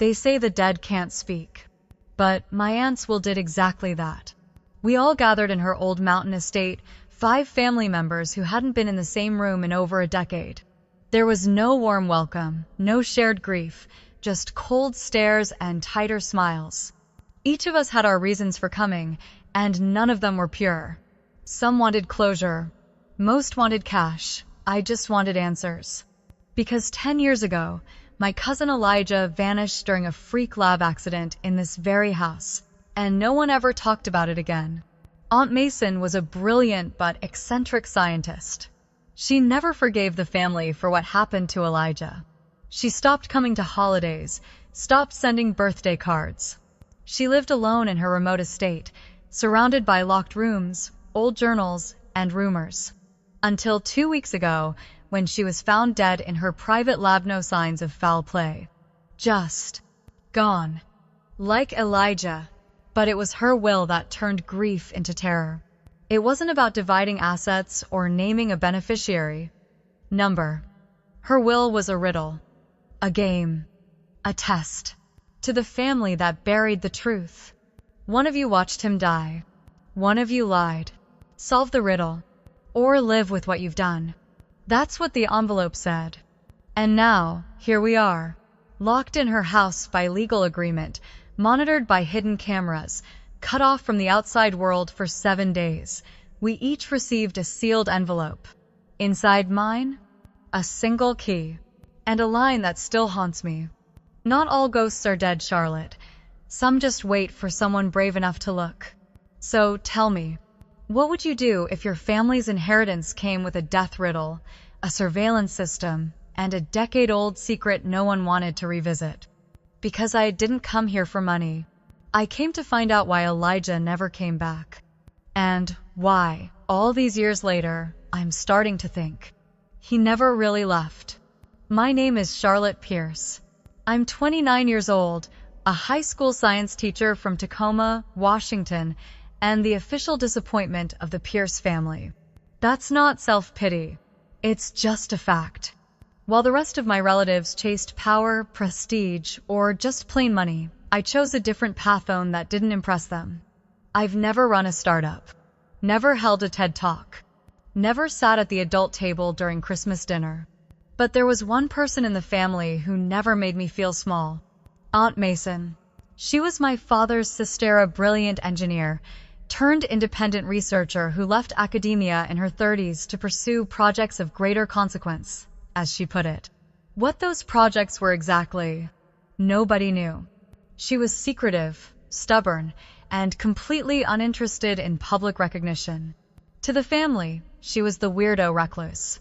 They say the dead can't speak. But my Aunt's will did exactly that. We all gathered in her old mountain estate, 5 family members who hadn't been in the same room in over a decade. There was no warm welcome, no shared grief, just cold stares and tighter smiles. Each of us had our reasons for coming, and none of them were pure. Some wanted closure. Most wanted cash. I just wanted answers. Because 10 years ago, my cousin Elijah vanished during a freak lab accident in this very house, and no one ever talked about it again. Aunt Mason was a brilliant but eccentric scientist. She never forgave the family for what happened to Elijah. She stopped coming to holidays, stopped sending birthday cards. She lived alone in her remote estate, surrounded by locked rooms, old journals, and rumors. Until 2 weeks ago, when she was found dead in her private lab, no signs of foul play. Just gone. Like Elijah. But it was her will that turned grief into terror. It wasn't about dividing assets or naming a beneficiary. Number. Her will was a riddle. A game. A test. To the family that buried the truth. One of you watched him die. One of you lied. Solve the riddle. Or live with what you've done. That's what the envelope said. And now, here we are. Locked in her house by legal agreement, monitored by hidden cameras, cut off from the outside world for 7 days. We each received a sealed envelope. Inside mine, a single key. And a line that still haunts me. Not all ghosts are dead, Charlotte. Some just wait for someone brave enough to look. So tell me, what would you do if your family's inheritance came with a death riddle, a surveillance system, and a decade-old secret no one wanted to revisit? Because I didn't come here for money. I came to find out why Elijah never came back. And why, all these years later, I'm starting to think he never really left. My name is Charlotte Pierce. I'm 29 years old, a high school science teacher from Tacoma, Washington, and the official disappointment of the Pierce family. That's not self-pity. It's just a fact. While the rest of my relatives chased power, prestige, or just plain money, I chose a different path that didn't impress them. I've never run a startup. Never held a TED Talk. Never sat at the adult table during Christmas dinner. But there was one person in the family who never made me feel small. Aunt Mason. She was my father's sister, a brilliant engineer, turned independent researcher who left academia in her 30s to pursue projects of greater consequence, as she put it. What those projects were exactly, nobody knew. She was secretive, stubborn, and completely uninterested in public recognition. To the family, she was the weirdo recluse.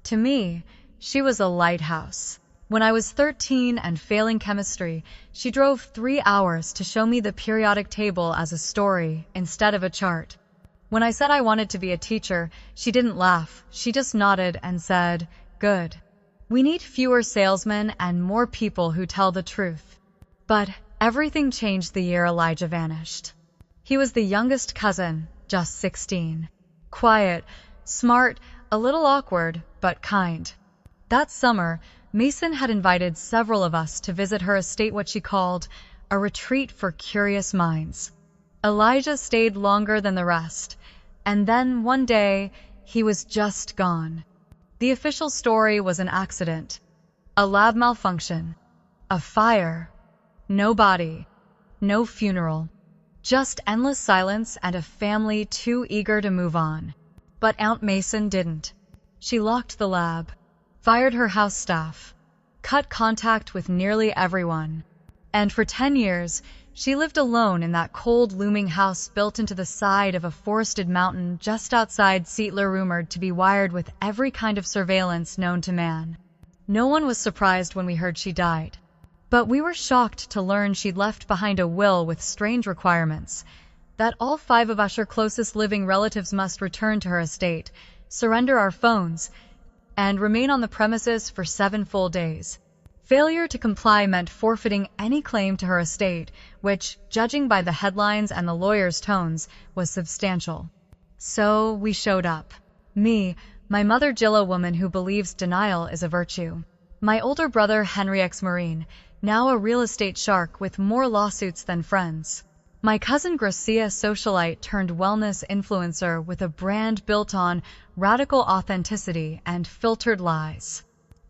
To me, she was a lighthouse. When I was 13 and failing chemistry, she drove 3 hours to show me the periodic table as a story instead of a chart. When I said I wanted to be a teacher, she didn't laugh. She just nodded and said, "Good. We need fewer salesmen and more people who tell the truth." But everything changed the year Elijah vanished. He was the youngest cousin, just 16. Quiet, smart, a little awkward, but kind. That summer, Mason had invited several of us to visit her estate, what she called a retreat for curious minds. Elijah stayed longer than the rest, and then one day, he was just gone. The official story was an accident, a lab malfunction, a fire. No body, no funeral, just endless silence and a family too eager to move on. But Aunt Mason didn't. She locked the lab, fired her house staff, cut contact with nearly everyone. And for 10 years, she lived alone in that cold, looming house built into the side of a forested mountain just outside Seattle, rumored to be wired with every kind of surveillance known to man. No one was surprised when we heard she died. But we were shocked to learn she'd left behind a will with strange requirements, that all 5 of us, her closest living relatives, must return to her estate, surrender our phones, and remain on the premises for 7 full days. Failure to comply meant forfeiting any claim to her estate, which, judging by the headlines and the lawyers' tones, was substantial. So we showed up. Me, my mother Jill, a woman who believes denial is a virtue. My older brother Henry, ex-Marine, now a real estate shark with more lawsuits than friends. My cousin Gracia, socialite turned wellness influencer with a brand built on radical authenticity and filtered lies.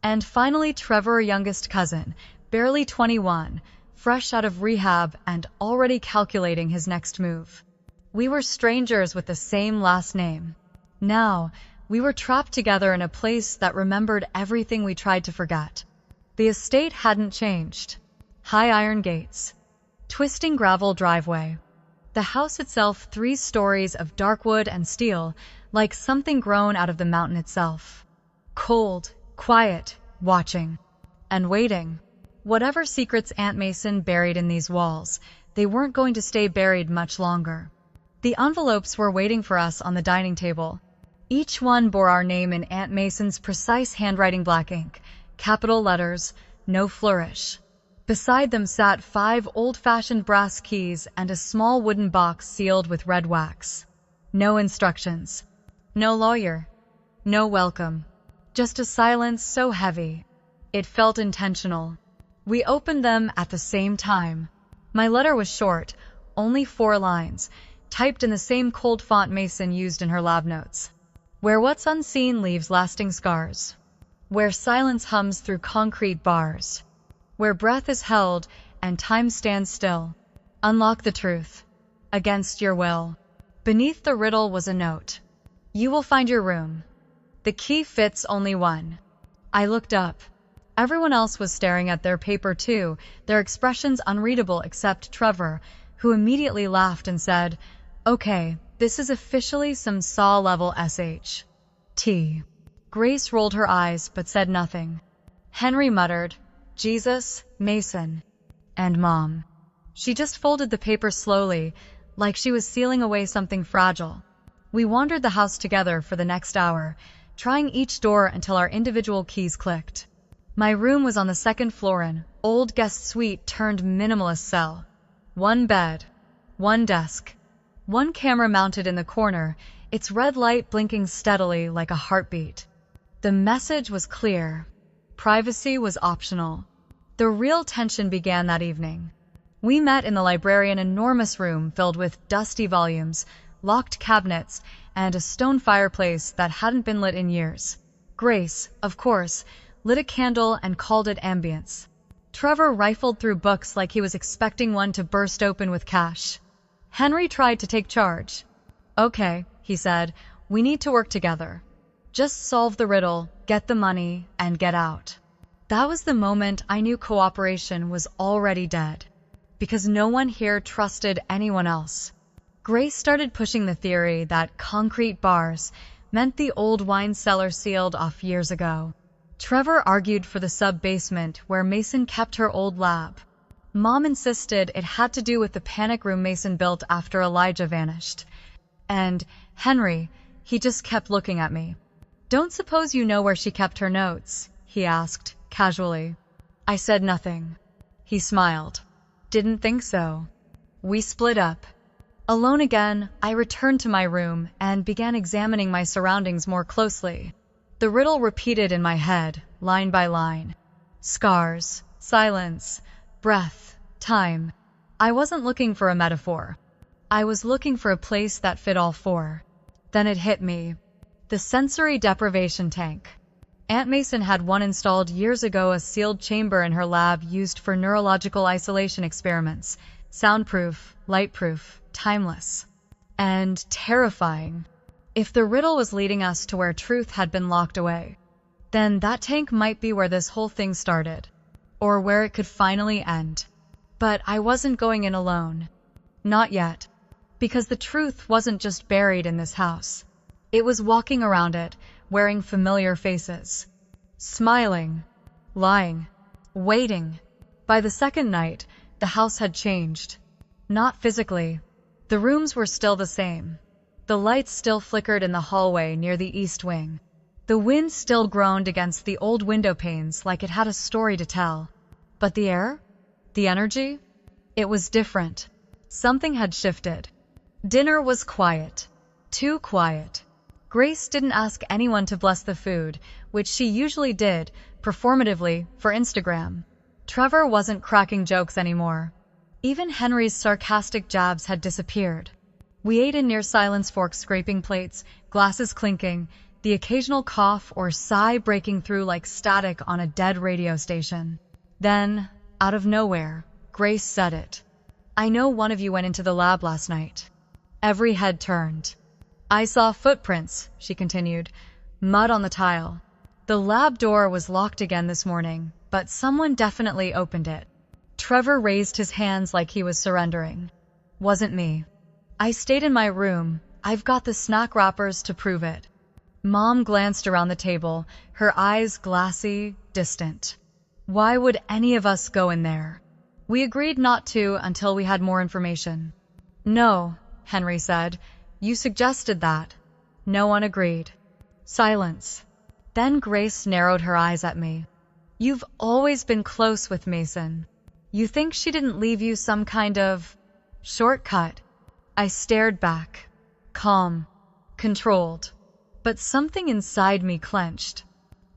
And finally, Trevor, youngest cousin, barely 21, fresh out of rehab and already calculating his next move. We were strangers with the same last name. Now, we were trapped together in a place that remembered everything we tried to forget. The estate hadn't changed. High iron gates. Twisting gravel driveway. The house itself 3 stories of dark wood and steel, like something grown out of the mountain itself. Cold, quiet, watching. And waiting. Whatever secrets Aunt Mason buried in these walls, they weren't going to stay buried much longer. The envelopes were waiting for us on the dining table. Each one bore our name in Aunt Mason's precise handwriting black ink, capital letters, no flourish. Beside them sat 5 old-fashioned brass keys and a small wooden box sealed with red wax. No instructions. No lawyer. No welcome. Just a silence so heavy. It felt intentional. We opened them at the same time. My letter was short, only 4 lines, typed in the same cold font Mason used in her lab notes. Where what's unseen leaves lasting scars. Where silence hums through concrete bars. Where breath is held and time stands still. Unlock the truth. Against your will. Beneath the riddle was a note. You will find your room. The key fits only one. I looked up. Everyone else was staring at their paper too, their expressions unreadable except Trevor, who immediately laughed and said, "Okay, this is officially some Saw-level SHT." Grace rolled her eyes but said nothing. Henry muttered, "Jesus, Mason, and Mom." She just folded the paper slowly, like she was sealing away something fragile. We wandered the house together for the next hour, trying each door until our individual keys clicked. My room was on the 2nd floor in old guest suite turned minimalist cell. 1 bed, 1 desk, 1 camera mounted in the corner, its red light blinking steadily like a heartbeat. The message was clear. Privacy was optional. The real tension began that evening. We met in the library, an enormous room filled with dusty volumes, locked cabinets, and a stone fireplace that hadn't been lit in years. Grace, of course, lit a candle and called it ambience. Trevor rifled through books like he was expecting one to burst open with cash. Henry tried to take charge. "Okay," he said, "we need to work together. Just solve the riddle, get the money, and get out." That was the moment I knew cooperation was already dead, because no one here trusted anyone else. Grace started pushing the theory that concrete bars meant the old wine cellar sealed off years ago. Trevor argued for the sub-basement where Mason kept her old lab. Mom insisted it had to do with the panic room Mason built after Elijah vanished. And Henry, he just kept looking at me. "Don't suppose you know where she kept her notes?" he asked, casually. I said nothing. He smiled. "Didn't think so." We split up. Alone again, I returned to my room and began examining my surroundings more closely. The riddle repeated in my head, line by line. Scars, silence, breath, time. I wasn't looking for a metaphor. I was looking for a place that fit all 4. Then it hit me. The sensory deprivation tank. Aunt Mason had one installed years ago, a sealed chamber in her lab used for neurological isolation experiments. Soundproof, lightproof, timeless. And terrifying. If the riddle was leading us to where truth had been locked away, then that tank might be where this whole thing started. Or where it could finally end. But I wasn't going in alone. Not yet. Because the truth wasn't just buried in this house. It was walking around it, wearing familiar faces. Smiling. Lying. Waiting. By the second night, the house had changed. Not physically. The rooms were still the same. The lights still flickered in the hallway near the east wing. The wind still groaned against the old window panes like it had a story to tell. But the air? The energy? It was different. Something had shifted. Dinner was quiet. Too quiet. Grace didn't ask anyone to bless the food, which she usually did, performatively, for Instagram. Trevor wasn't cracking jokes anymore. Even Henry's sarcastic jabs had disappeared. We ate in near silence, forks scraping plates, glasses clinking, the occasional cough or sigh breaking through like static on a dead radio station. Then, out of nowhere, Grace said it. "I know one of you went into the lab last night." Every head turned. "I saw footprints," she continued. "Mud on the tile. The lab door was locked again this morning, but someone definitely opened it." Trevor raised his hands like he was surrendering. "Wasn't me. I stayed in my room. I've got the snack wrappers to prove it." Mom glanced around the table, her eyes glassy, distant. Why would any of us go in there? We agreed not to until we had more information. "No," Henry said. "You suggested that." No one agreed. Silence. Then Grace narrowed her eyes at me. "You've always been close with Mason. You think she didn't leave you some kind of shortcut?" I stared back. Calm. Controlled. But something inside me clenched.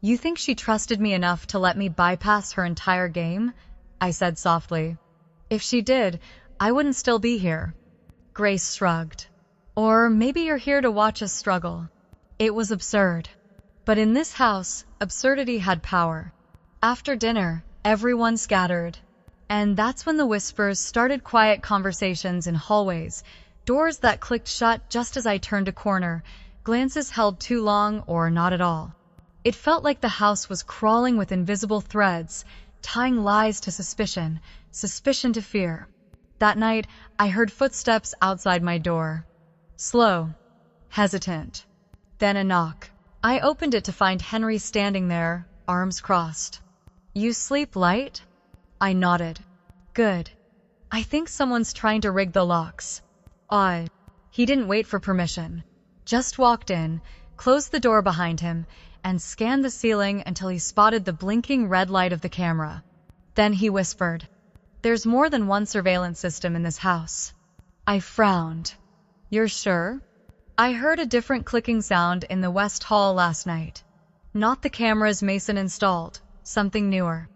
"You think she trusted me enough to let me bypass her entire game?" I said softly. "If she did, I wouldn't still be here." Grace shrugged. "Or maybe you're here to watch us struggle." It was absurd. But in this house, absurdity had power. After dinner, everyone scattered. And that's when the whispers started, quiet conversations in hallways, doors that clicked shut just as I turned a corner, glances held too long or not at all. It felt like the house was crawling with invisible threads, tying lies to suspicion, suspicion to fear. That night, I heard footsteps outside my door. Slow, hesitant. Then a knock. I opened it to find Henry standing there, arms crossed. "You sleep light?" I nodded. "Good. I think someone's trying to rig the locks." He didn't wait for permission. Just walked in, closed the door behind him, and scanned the ceiling until he spotted the blinking red light of the camera. Then he whispered, "There's more than one surveillance system in this house." I frowned. "You're sure?" "I heard a different clicking sound in the West Hall last night. Not the cameras Mason installed, something newer."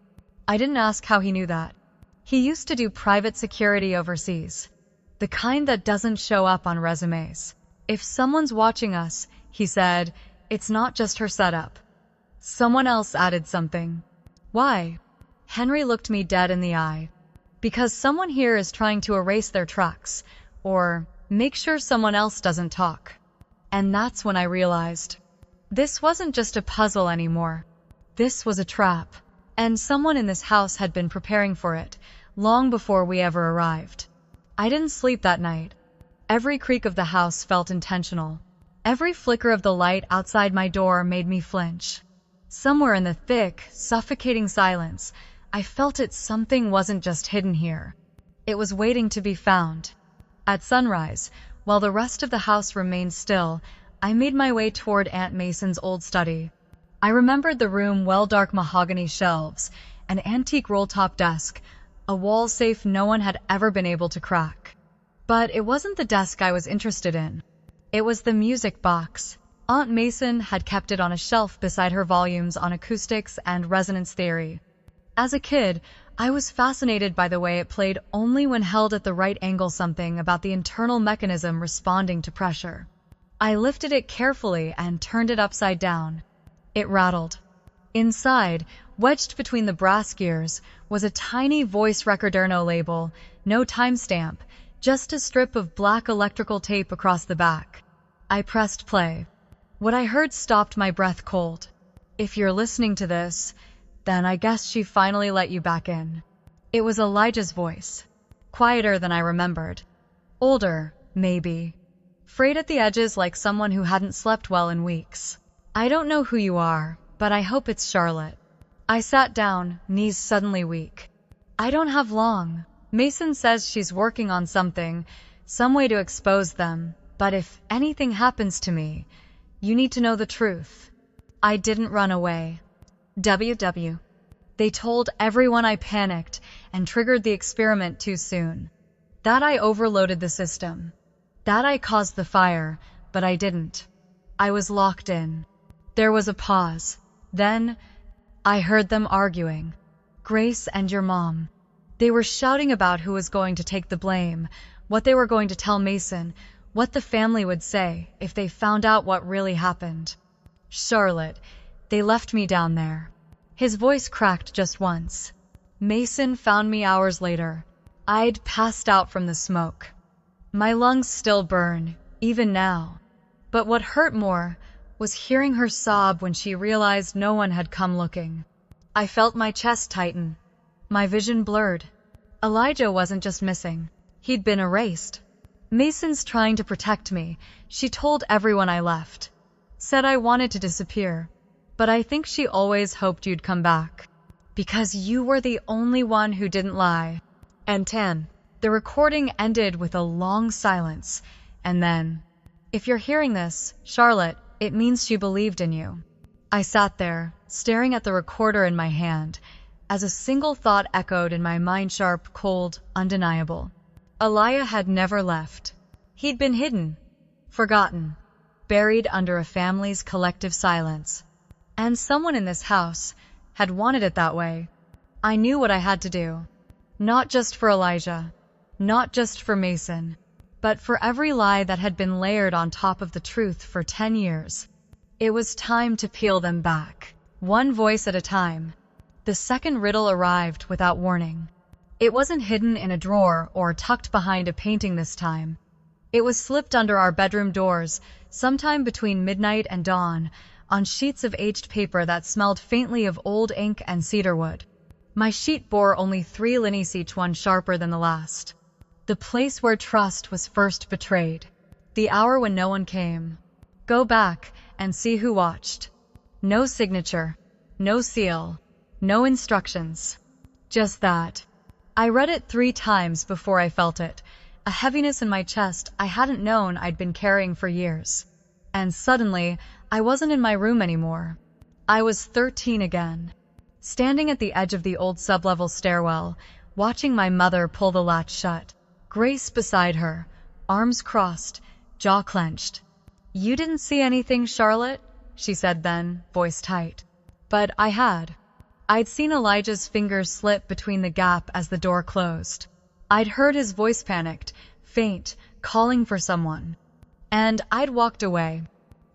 I didn't ask how he knew that. He used to do private security overseas. The kind that doesn't show up on resumes. "If someone's watching us," he said, "it's not just her setup." Someone else added something. "Why?" Henry looked me dead in the eye. "Because someone here is trying to erase their tracks, or make sure someone else doesn't talk." And that's when I realized. This wasn't just a puzzle anymore. This was a trap. And someone in this house had been preparing for it, long before we ever arrived. I didn't sleep that night. Every creak of the house felt intentional. Every flicker of the light outside my door made me flinch. Somewhere in the thick, suffocating silence, I felt something wasn't just hidden here. It was waiting to be found. At sunrise, while the rest of the house remained still, I made my way toward Aunt Mason's old study. I remembered the room, well, dark mahogany shelves, an antique roll-top desk, a wall safe no one had ever been able to crack. But it wasn't the desk I was interested in. It was the music box. Aunt Mason had kept it on a shelf beside her volumes on acoustics and resonance theory. As a kid, I was fascinated by the way it played only when held at the right angle, something about the internal mechanism responding to pressure. I lifted it carefully and turned it upside down. It rattled. Inside, wedged between the brass gears, was a tiny voice recorderno label, no timestamp, just a strip of black electrical tape across the back. I pressed play. What I heard stopped my breath cold. "If you're listening to this, then I guess she finally let you back in." It was Elijah's voice. Quieter than I remembered. Older, maybe. Frayed at the edges like someone who hadn't slept well in weeks. "I don't know who you are, but I hope it's Charlotte." I sat down, knees suddenly weak. "I don't have long. Mason says she's working on something, some way to expose them, but if anything happens to me, you need to know the truth." I didn't run away. WW. They told everyone I panicked and triggered the experiment too soon. That I overloaded the system. That I caused the fire, but I didn't. I was locked in. There was a pause. Then I heard them arguing. Grace and your mom. They were shouting about who was going to take the blame, what they were going to tell Mason, what the family would say if they found out what really happened. Charlotte, they left me down there. His voice cracked just once. Mason found me hours later. I'd passed out from the smoke. My lungs still burn, even now. But what hurt more was hearing her sob when she realized no one had come looking. I felt my chest tighten, my vision blurred. Elijah wasn't just missing. He'd been erased. Mason's trying to protect me. She told everyone I left. Said I wanted to disappear. But I think she always hoped you'd come back. Because you were the only one who didn't lie. And 10. The recording ended with a long silence. And then, if you're hearing this, Charlotte, it means she believed in you. I sat there, staring at the recorder in my hand, as a single thought echoed in my mind, sharp, cold, undeniable. Elijah had never left. He'd been hidden, forgotten, buried under a family's collective silence. And someone in this house had wanted it that way. I knew what I had to do. Not just for Elijah, not just for Mason, but for every lie that had been layered on top of the truth for 10 years. It was time to peel them back, one voice at a time. The second riddle arrived without warning. It wasn't hidden in a drawer or tucked behind a painting this time. It was slipped under our bedroom doors, sometime between midnight and dawn, on sheets of aged paper that smelled faintly of old ink and cedarwood. My sheet bore only 3 linnies, each one sharper than the last. The place where trust was first betrayed. The hour when no one came. Go back and see who watched. No signature, no seal, no instructions. Just that. I read it 3 times before I felt it, a heaviness in my chest I hadn't known I'd been carrying for years. And suddenly, I wasn't in my room anymore. I was 13 again, standing at the edge of the old sublevel stairwell, watching my mother pull the latch shut. Grace beside her, arms crossed, jaw clenched. "You didn't see anything, Charlotte?" she said then, voice tight. But I had. I'd seen Elijah's fingers slip between the gap as the door closed. I'd heard his voice, panicked, faint, calling for someone. And I'd walked away.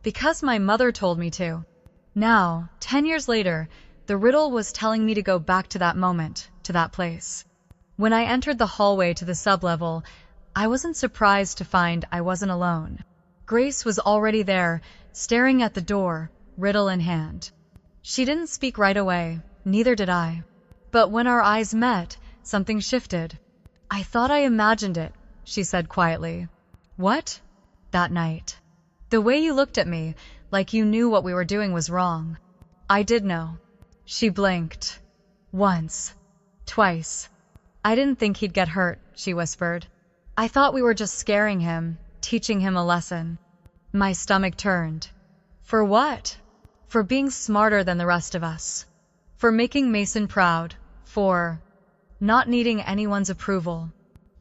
Because my mother told me to. Now, 10 years later, the riddle was telling me to go back to that moment, to that place. When I entered the hallway to the sublevel, I wasn't surprised to find I wasn't alone. Grace was already there, staring at the door, riddle in hand. She didn't speak right away, neither did I. But when our eyes met, something shifted. "I thought I imagined it," she said quietly. "What?" "That night. The way you looked at me, like you knew what we were doing was wrong." "I did know." She blinked. "Once. Twice. I didn't think he'd get hurt," she whispered. "I thought we were just scaring him, teaching him a lesson." My stomach turned. For what? For being smarter than the rest of us. For making Mason proud. For not needing anyone's approval.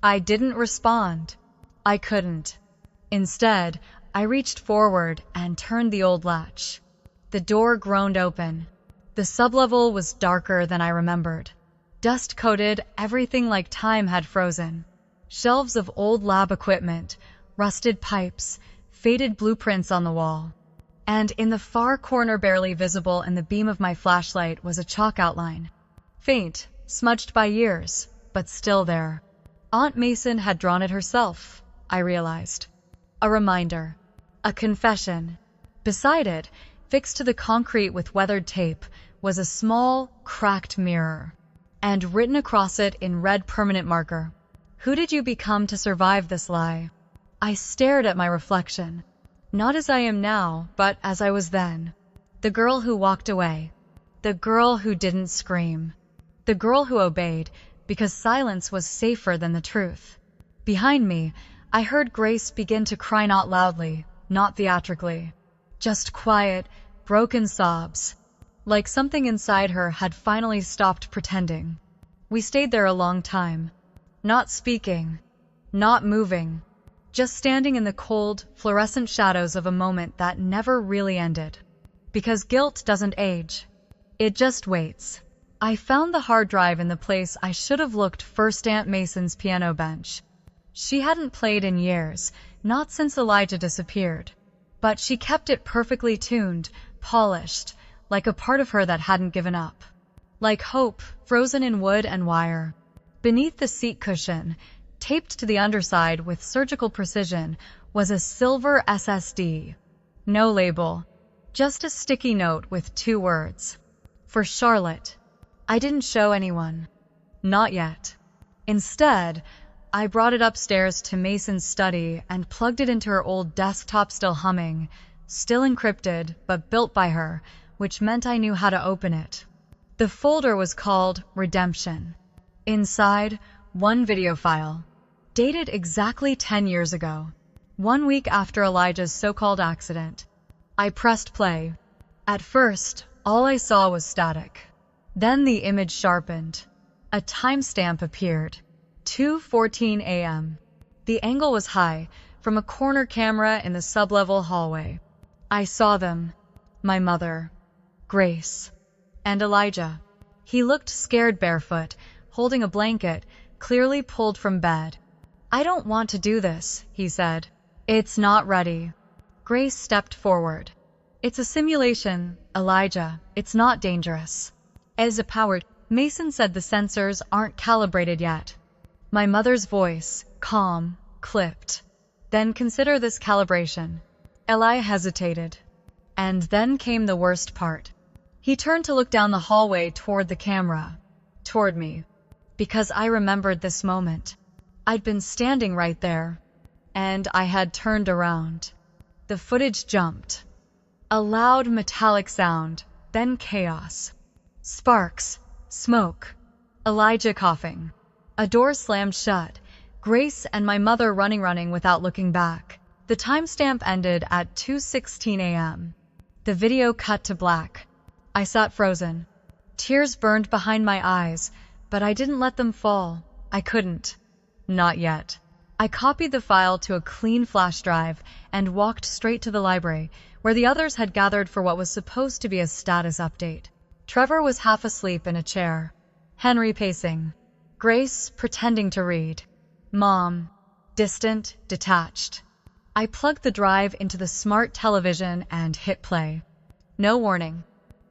I didn't respond. I couldn't. Instead, I reached forward and turned the old latch. The door groaned open. The sublevel was darker than I remembered. Dust-coated, everything like time had frozen. Shelves of old lab equipment, rusted pipes, faded blueprints on the wall. And in the far corner, barely visible in the beam of my flashlight, was a chalk outline. Faint, smudged by years, but still there. Aunt Mason had drawn it herself, I realized. A reminder. A confession. Beside it, fixed to the concrete with weathered tape, was a small, cracked mirror. And written across it in red permanent marker, "Who did you become to survive this lie?" I stared at my reflection. Not as I am now, but as I was then. The girl who walked away. The girl who didn't scream. The girl who obeyed, because silence was safer than the truth. Behind me, I heard Grace begin to cry, not loudly, not theatrically. Just quiet, broken sobs. Like something inside her had finally stopped pretending. We stayed there a long time. Not speaking. Not moving. Just standing in the cold, fluorescent shadows of a moment that never really ended. Because guilt doesn't age. It just waits. I found the hard drive in the place I should have looked first: Aunt Mason's piano bench. She hadn't played in years, not since Elijah disappeared. But she kept it perfectly tuned, polished, like a part of her that hadn't given up. Like hope, frozen in wood and wire. Beneath the seat cushion, taped to the underside with surgical precision, was a silver SSD. No label, just a sticky note with 2 words. For Charlotte. I didn't show anyone. Not yet. Instead, I brought it upstairs to Mason's study and plugged it into her old desktop, still humming, still encrypted, but built by her, which meant I knew how to open it. The folder was called Redemption. Inside, one video file, dated exactly 10 years ago, 1 week after Elijah's so-called accident. I pressed play. At first, all I saw was static. Then the image sharpened. A timestamp appeared. 2:14 a.m. The angle was high, from a corner camera in the sublevel hallway. I saw them. My mother, Grace, and Elijah. He looked scared, barefoot, holding a blanket, clearly pulled from bed. "I don't want to do this," he said. "It's not ready." Grace stepped forward. "It's a simulation, Elijah. It's not dangerous." As a powered, Mason said the sensors aren't calibrated yet. My mother's voice, calm, clipped. "Then consider this calibration." Eli hesitated. And then came the worst part. He turned to look down the hallway toward the camera. Toward me. Because I remembered this moment. I'd been standing right there. And I had turned around. The footage jumped. A loud metallic sound, then chaos. Sparks, smoke, Elijah coughing. A door slammed shut, Grace and my mother running without looking back. The timestamp ended at 2:16 a.m. The video cut to black. I sat frozen. Tears burned behind my eyes, but I didn't let them fall. I couldn't. Not yet. I copied the file to a clean flash drive and walked straight to the library, where the others had gathered for what was supposed to be a status update. Trevor was half asleep in a chair. Henry pacing. Grace pretending to read. Mom, distant, detached. I plugged the drive into the smart television and hit play. No warning.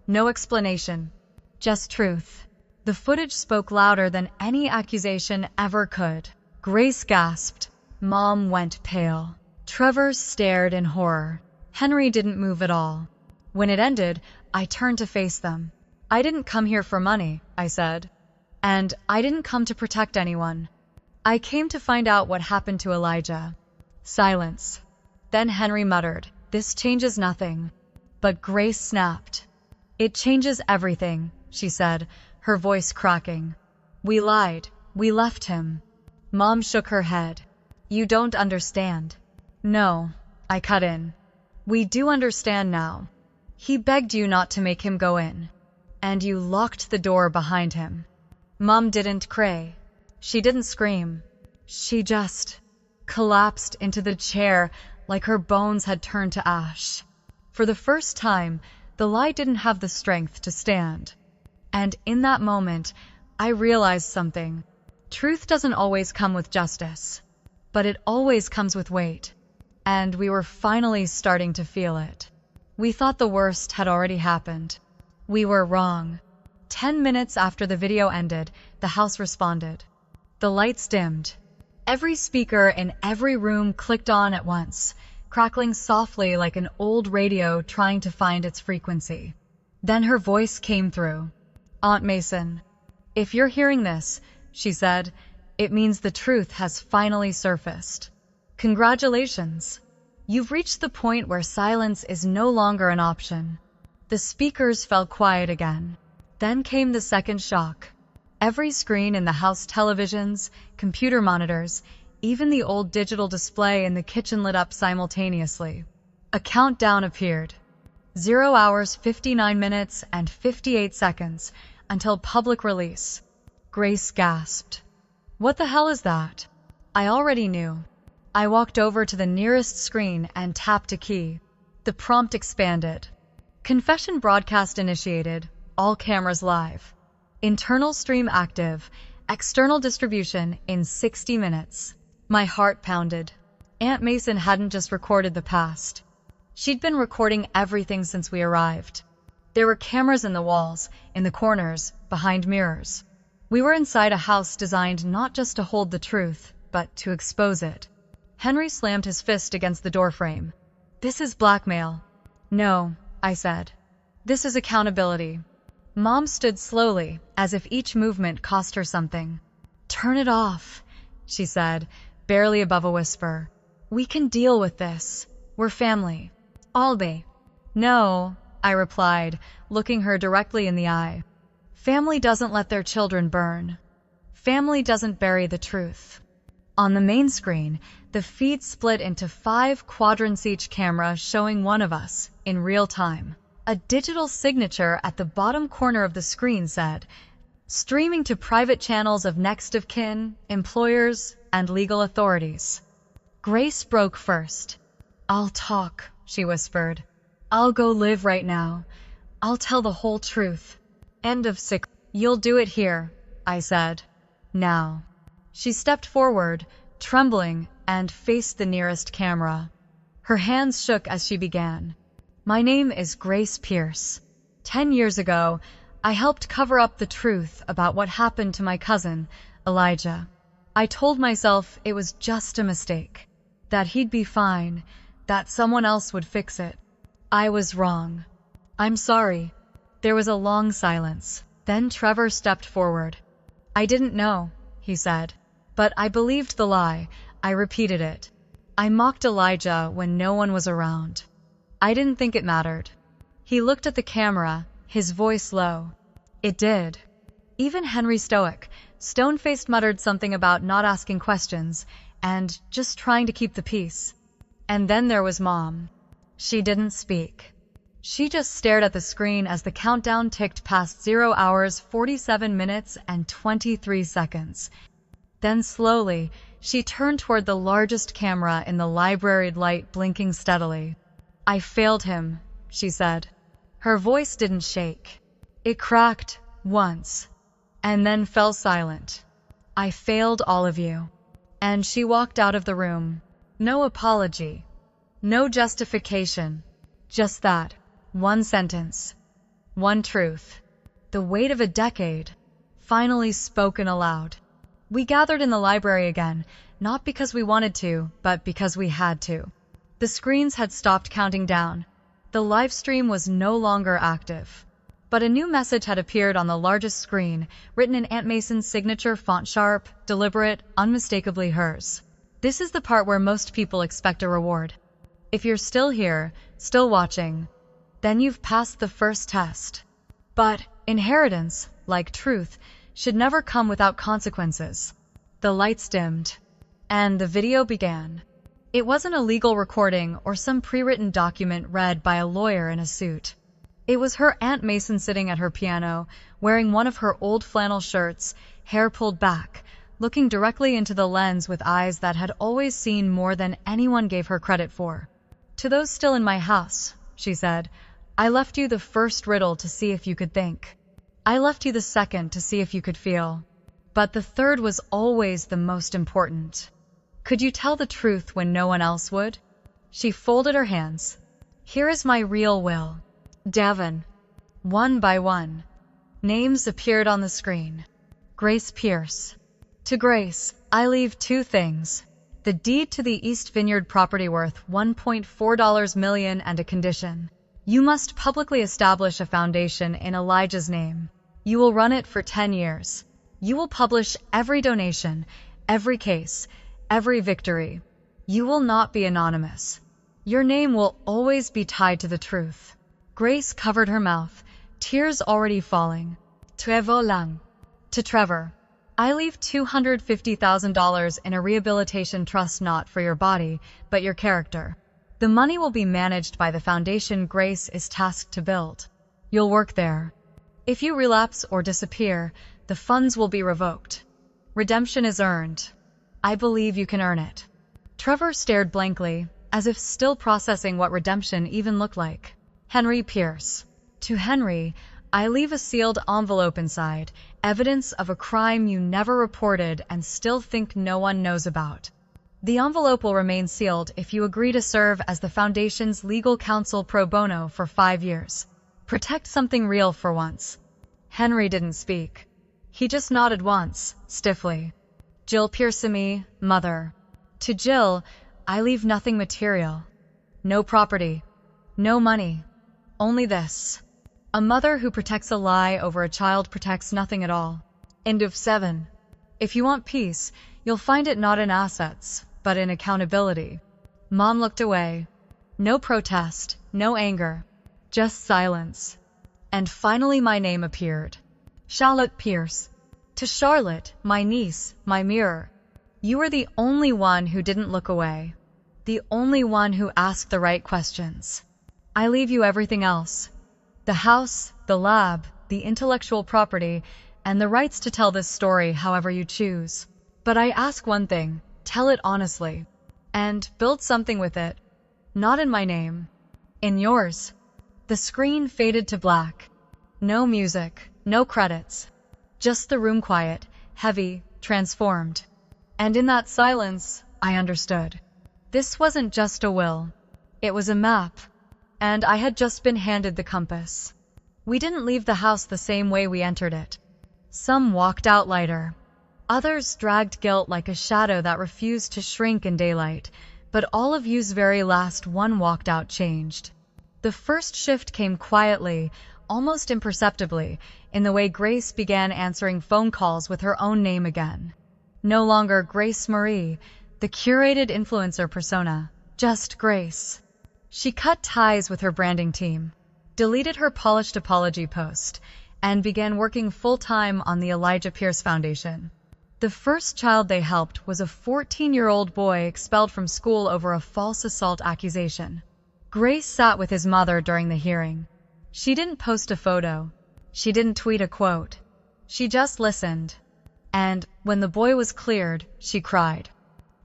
No explanation. Just truth. The footage spoke louder than any accusation ever could. Grace gasped. Mom went pale. Trevor stared in horror. Henry didn't move at all. When it ended, I turned to face them. "I didn't come here for money," I said. "And I didn't come to protect anyone. I came to find out what happened to Elijah." Silence. Then Henry muttered, "This changes nothing." But Grace snapped. "It changes everything," she said, her voice cracking. "We lied. We left him." Mom shook her head. "You don't understand." "No," I cut in. "We do understand now. He begged you not to make him go in. And you locked the door behind him." Mom didn't cry. She didn't scream. She just collapsed into the chair like her bones had turned to ash. For the first time, the lie didn't have the strength to stand. And in that moment, I realized something. Truth doesn't always come with justice, but it always comes with weight. And we were finally starting to feel it. We thought the worst had already happened. We were wrong. 10 minutes after the video ended, the house responded. The lights dimmed. Every speaker in every room clicked on at once, crackling softly like an old radio trying to find its frequency. Then her voice came through. "Aunt Mason, if you're hearing this," she said, "it means the truth has finally surfaced. Congratulations. You've reached the point where silence is no longer an option." The speakers fell quiet again. Then came the second shock. Every screen in the house, televisions, computer monitors, even the old digital display in the kitchen lit up simultaneously. A countdown appeared. 0 hours, 59 minutes, and 58 seconds until public release. Grace gasped. "What the hell is that?" I already knew. I walked over to the nearest screen and tapped a key. The prompt expanded. "Confession broadcast initiated. All cameras live." Internal stream active. External distribution in 60 minutes. My heart pounded. Aunt Mason hadn't just recorded the past. She'd been recording everything since we arrived. There were cameras in the walls, in the corners, behind mirrors. We were inside a house designed not just to hold the truth, but to expose it. Henry slammed his fist against the doorframe. This is blackmail. No, I said. This is accountability. Mom stood slowly, as if each movement cost her something. Turn it off, she said, barely above a whisper. We can deal with this. We're family. All day. No, I replied, looking her directly in the eye. Family doesn't let their children burn. Family doesn't bury the truth. On the main screen, the feed split into 5 quadrants, each camera showing one of us, in real time. A digital signature at the bottom corner of the screen said, streaming to private channels of next of kin, employers, and legal authorities. Grace broke first. I'll talk, she whispered. I'll go live right now. I'll tell the whole truth. End of sick. You'll do it here, I said. Now. She stepped forward, trembling, and faced the nearest camera. Her hands shook as she began. My name is Grace Pierce. 10 years ago, I helped cover up the truth about what happened to my cousin, Elijah. I told myself it was just a mistake, that he'd be fine, that someone else would fix it. I was wrong. I'm sorry. There was a long silence. Then Trevor stepped forward. I didn't know, he said, but I believed the lie. I repeated it. I mocked Elijah when no one was around. I didn't think it mattered. He looked at the camera, his voice low. It did. Even Henry Stoic, stone-faced, muttered something about not asking questions and just trying to keep the peace. And then there was Mom. She didn't speak. She just stared at the screen as the countdown ticked past 0 hours, 47 minutes, and 23 seconds. Then slowly, she turned toward the largest camera in the library, light blinking steadily. I failed him, she said. Her voice didn't shake. It cracked once, and then fell silent. I failed all of you. And she walked out of the room. No apology. No justification. Just that. One sentence. One truth. The weight of a decade. Finally spoken aloud. We gathered in the library again, not because we wanted to, but because we had to. The screens had stopped counting down. The live stream was no longer active. But a new message had appeared on the largest screen, written in Aunt Mason's signature font, sharp, deliberate, unmistakably hers. This is the part where most people expect a reward. If you're still here, still watching, then you've passed the first test. But inheritance, like truth, should never come without consequences. The lights dimmed, and the video began. It wasn't a legal recording or some pre-written document read by a lawyer in a suit. It was her Aunt Mason sitting at her piano, wearing one of her old flannel shirts, hair pulled back, looking directly into the lens with eyes that had always seen more than anyone gave her credit for. To those still in my house, she said, I left you the first riddle to see if you could think. I left you the second to see if you could feel. But the third was always the most important. Could you tell the truth when no one else would? She folded her hands. Here is my real will. Devon. One by one. Names appeared on the screen. Grace Pierce. To Grace, I leave 2 things. The deed to the East Vineyard property worth $1.4 million and a condition. You must publicly establish a foundation in Elijah's name. You will run it for 10 years. You will publish every donation, every case, every victory. You will not be anonymous. Your name will always be tied to the truth. Grace covered her mouth, tears already falling. Trevor lang. To Trevor. I leave $250,000 in a rehabilitation trust, not for your body, but your character. The money will be managed by the foundation Grace is tasked to build. You'll work there. If you relapse or disappear, the funds will be revoked. Redemption is earned. I believe you can earn it. Trevor stared blankly, as if still processing what redemption even looked like. Henry Pierce. To Henry, I leave a sealed envelope inside, evidence of a crime you never reported and still think no one knows about. The envelope will remain sealed if you agree to serve as the Foundation's legal counsel pro bono for 5 years. Protect something real for once. Henry didn't speak. He just nodded once, stiffly. Jill Pearsome, mother. To Jill, I leave nothing material. No property. No money. Only this. A mother who protects a lie over a child protects nothing at all. End of 7. If you want peace, you'll find it not in assets, but in accountability. Mom looked away. No protest, no anger, just silence. And finally my name appeared. Charlotte Pierce. To Charlotte, my niece, my mirror. You were the only one who didn't look away. The only one who asked the right questions. I leave you everything else. The house, the lab, the intellectual property, and the rights to tell this story however you choose. But I ask one thing, tell it honestly. And build something with it. Not in my name. In yours. The screen faded to black. No music, no credits. Just the room quiet, heavy, transformed. And in that silence, I understood. This wasn't just a will. It was a map. And I had just been handed the compass. We didn't leave the house the same way we entered it. Some walked out lighter. Others dragged guilt like a shadow that refused to shrink in daylight. But all of you's very last one walked out changed. The first shift came quietly, almost imperceptibly, in the way Grace began answering phone calls with her own name again. No longer Grace Marie, the curated influencer persona, just Grace. She cut ties with her branding team, deleted her polished apology post, and began working full-time on the Elijah Pierce Foundation. The first child they helped was a 14-year-old boy expelled from school over a false assault accusation. Grace sat with his mother during the hearing. She didn't post a photo. She didn't tweet a quote. She just listened. And when the boy was cleared, she cried.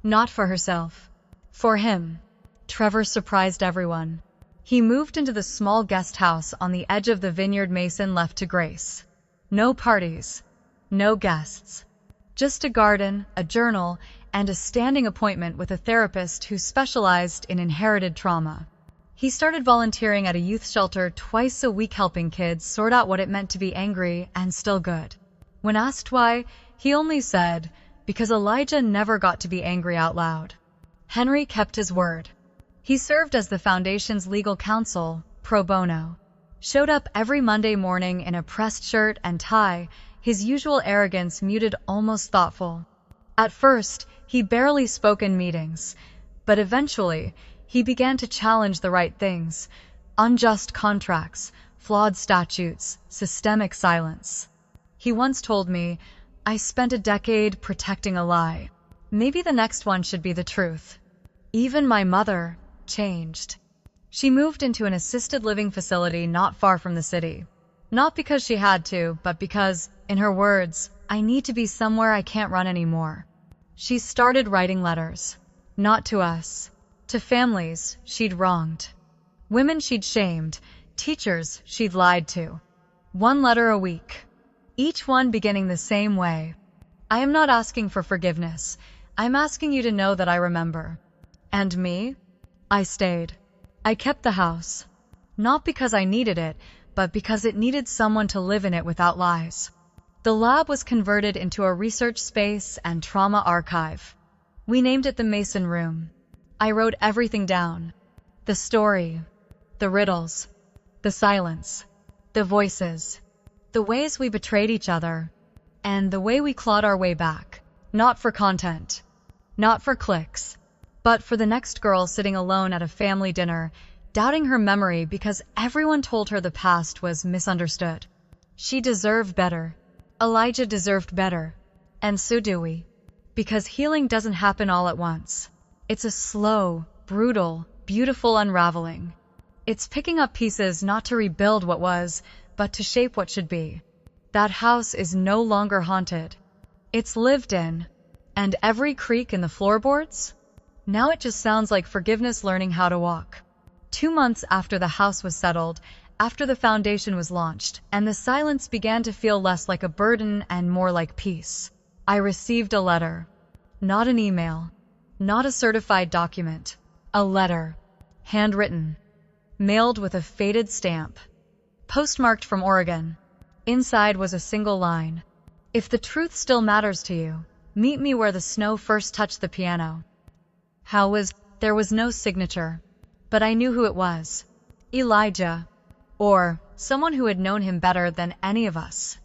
Not for herself. For him. Trevor surprised everyone. He moved into the small guest house on the edge of the vineyard Mason left to Grace. No parties. No guests. Just a garden, a journal, and a standing appointment with a therapist who specialized in inherited trauma. He started volunteering at a youth shelter twice a week, helping kids sort out what it meant to be angry and still good. When asked why, he only said, because Elijah never got to be angry out loud. Henry kept his word. He served as the Foundation's legal counsel, pro bono. Showed up every Monday morning in a pressed shirt and tie, his usual arrogance muted, almost thoughtful. At first, he barely spoke in meetings, but eventually, he began to challenge the right things: unjust contracts, flawed statutes, systemic silence. He once told me, I spent a decade protecting a lie. Maybe the next one should be the truth. Even my mother changed. She moved into an assisted living facility not far from the city. Not because she had to, but because, in her words, I need to be somewhere I can't run anymore. She started writing letters. Not to us. To families she'd wronged. Women she'd shamed. Teachers she'd lied to. 1 letter a week. Each one beginning the same way. I am not asking for forgiveness. I'm asking you to know that I remember. And me? I stayed. I kept the house. Not because I needed it, but because it needed someone to live in it without lies. The lab was converted into a research space and trauma archive. We named it the Mason Room. I wrote everything down. The story, the riddles, the silence, the voices, the ways we betrayed each other, and the way we clawed our way back. Not for content, not for clicks, but for the next girl sitting alone at a family dinner, doubting her memory because everyone told her the past was misunderstood. She deserved better. Elijah deserved better. And so do we. Because healing doesn't happen all at once. It's a slow, brutal, beautiful unraveling. It's picking up pieces not to rebuild what was, but to shape what should be. That house is no longer haunted. It's lived in. And every creak in the floorboards? Now it just sounds like forgiveness learning how to walk. 2 months after the house was settled, after the foundation was launched, and the silence began to feel less like a burden and more like peace, I received a letter. Not an email, not a certified document. A letter. Handwritten. Mailed with a faded stamp. Postmarked from Oregon. Inside was a single line. If the truth still matters to you, meet me where the snow first touched the piano. There was no signature, but I knew who it was. Elijah. Or someone who had known him better than any of us.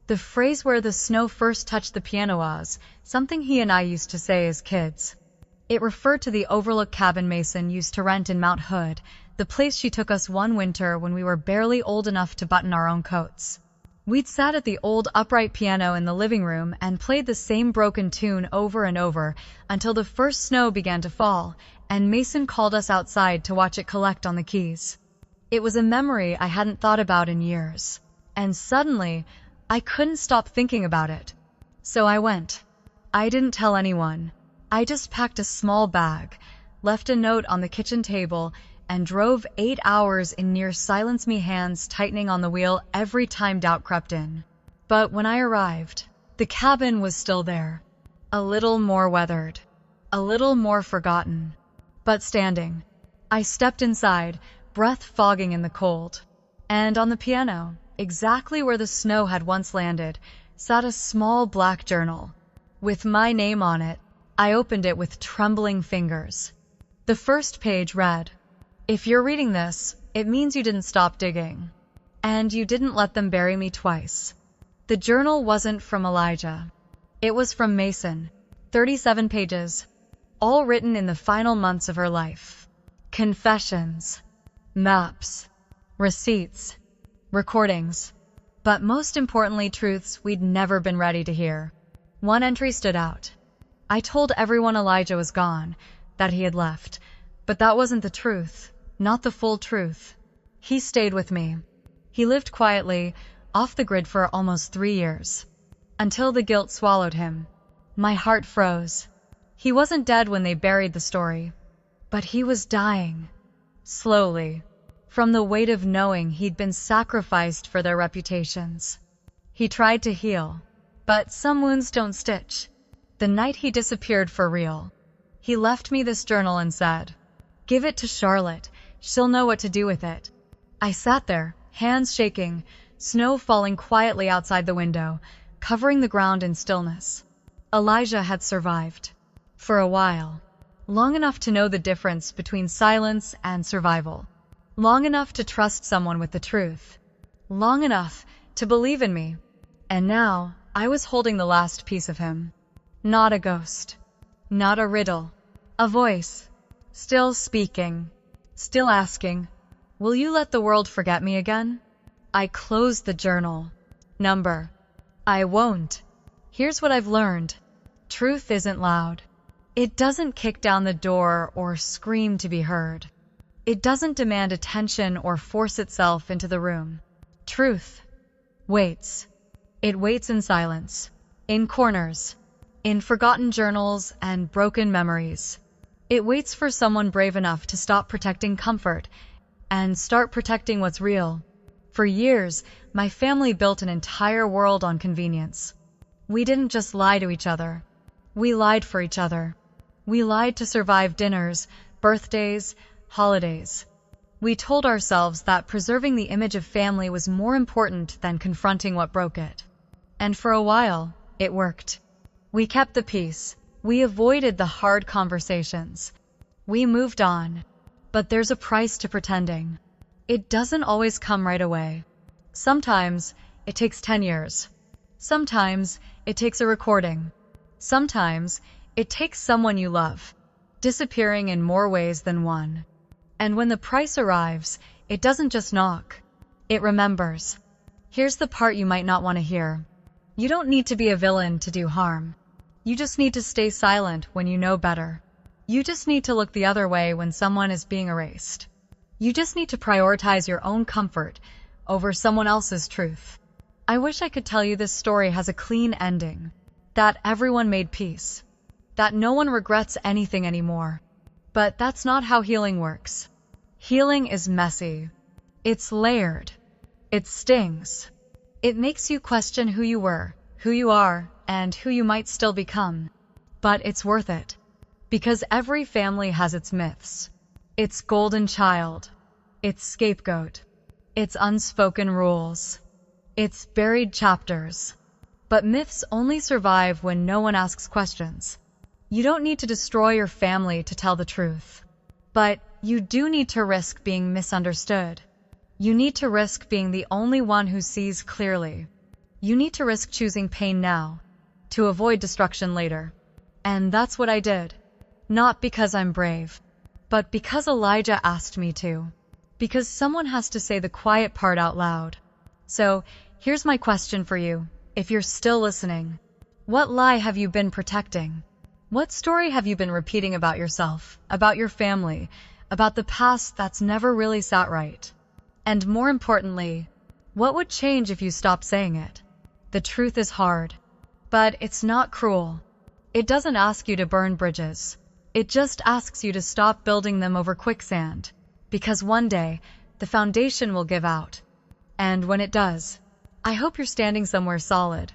The phrase "where the snow first touched the piano" was something he and I used to say as kids. It referred to the overlook cabin Mason used to rent in Mount Hood, the place she took us one winter when we were barely old enough to button our own coats. We'd sat at the old upright piano in the living room and played the same broken tune over and over until the first snow began to fall, and Mason called us outside to watch it collect on the keys. It was a memory I hadn't thought about in years, and suddenly I couldn't stop thinking about it. So I went. I didn't tell anyone. I just packed a small bag, left a note on the kitchen table, and drove 8 hours in near silence, me hands tightening on the wheel every time doubt crept in. But when I arrived, the cabin was still there. A little more weathered. A little more forgotten. But standing. I stepped inside, breath fogging in the cold. And on the piano, exactly where the snow had once landed, sat a small black journal. With my name on it, I opened it with trembling fingers. The first page read, "If you're reading this, it means you didn't stop digging. And you didn't let them bury me twice." The journal wasn't from Elijah. It was from Mason. 37 pages, all written in the final months of her life. Confessions. Maps. Receipts. Recordings. But most importantly, truths we'd never been ready to hear. One entry stood out. I told everyone Elijah was gone, that he had left, but that wasn't the truth, not the full truth. He stayed with me. He lived quietly, off the grid for almost 3 years. Until the guilt swallowed him. My heart froze. He wasn't dead when they buried the story, but he was dying. Slowly. From the weight of knowing he'd been sacrificed for their reputations. He tried to heal, but some wounds don't stitch. The night he disappeared for real, he left me this journal and said, "Give it to Charlotte. She'll know what to do with it." I sat there, hands shaking, snow falling quietly outside the window, covering the ground in stillness. Elijah had survived. For a while. Long enough to know the difference between silence and survival. Long enough to trust someone with the truth. Long enough to believe in me. And now, I was holding the last piece of him. Not a ghost. Not a riddle. A voice. Still speaking. Still asking, "Will you let the world forget me again?" I closed the journal. Number. I won't. Here's what I've learned. Truth isn't loud. It doesn't kick down the door or scream to be heard. It doesn't demand attention or force itself into the room. Truth waits. It waits in silence, in corners, in forgotten journals and broken memories. It waits for someone brave enough to stop protecting comfort and start protecting what's real. For years, my family built an entire world on convenience. We didn't just lie to each other. We lied for each other. We lied to survive dinners, birthdays, holidays. We told ourselves that preserving the image of family was more important than confronting what broke it. And for a while, it worked. We kept the peace. We avoided the hard conversations. We moved on. But there's a price to pretending. It doesn't always come right away. Sometimes it takes 10 years. Sometimes it takes a recording. Sometimes it takes someone you love, disappearing in more ways than one. And when the price arrives, it doesn't just knock. It remembers. Here's the part you might not want to hear. You don't need to be a villain to do harm. You just need to stay silent when you know better. You just need to look the other way when someone is being erased. You just need to prioritize your own comfort over someone else's truth. I wish I could tell you this story has a clean ending, that everyone made peace, that no one regrets anything anymore. But that's not how healing works. Healing is messy. It's layered. It stings. It makes you question who you were, who you are, and who you might still become. But it's worth it. Because every family has its myths. Its golden child. Its scapegoat. Its unspoken rules. Its buried chapters. But myths only survive when no one asks questions. You don't need to destroy your family to tell the truth. But you do need to risk being misunderstood. You need to risk being the only one who sees clearly. You need to risk choosing pain now, to avoid destruction later. And that's what I did. Not because I'm brave, but because Elijah asked me to. Because someone has to say the quiet part out loud. So, here's my question for you, if you're still listening. What lie have you been protecting? What story have you been repeating about yourself, about your family, about the past that's never really sat right? And more importantly, what would change if you stopped saying it? The truth is hard, but it's not cruel. It doesn't ask you to burn bridges. It just asks you to stop building them over quicksand, because one day, the foundation will give out. And when it does, I hope you're standing somewhere solid,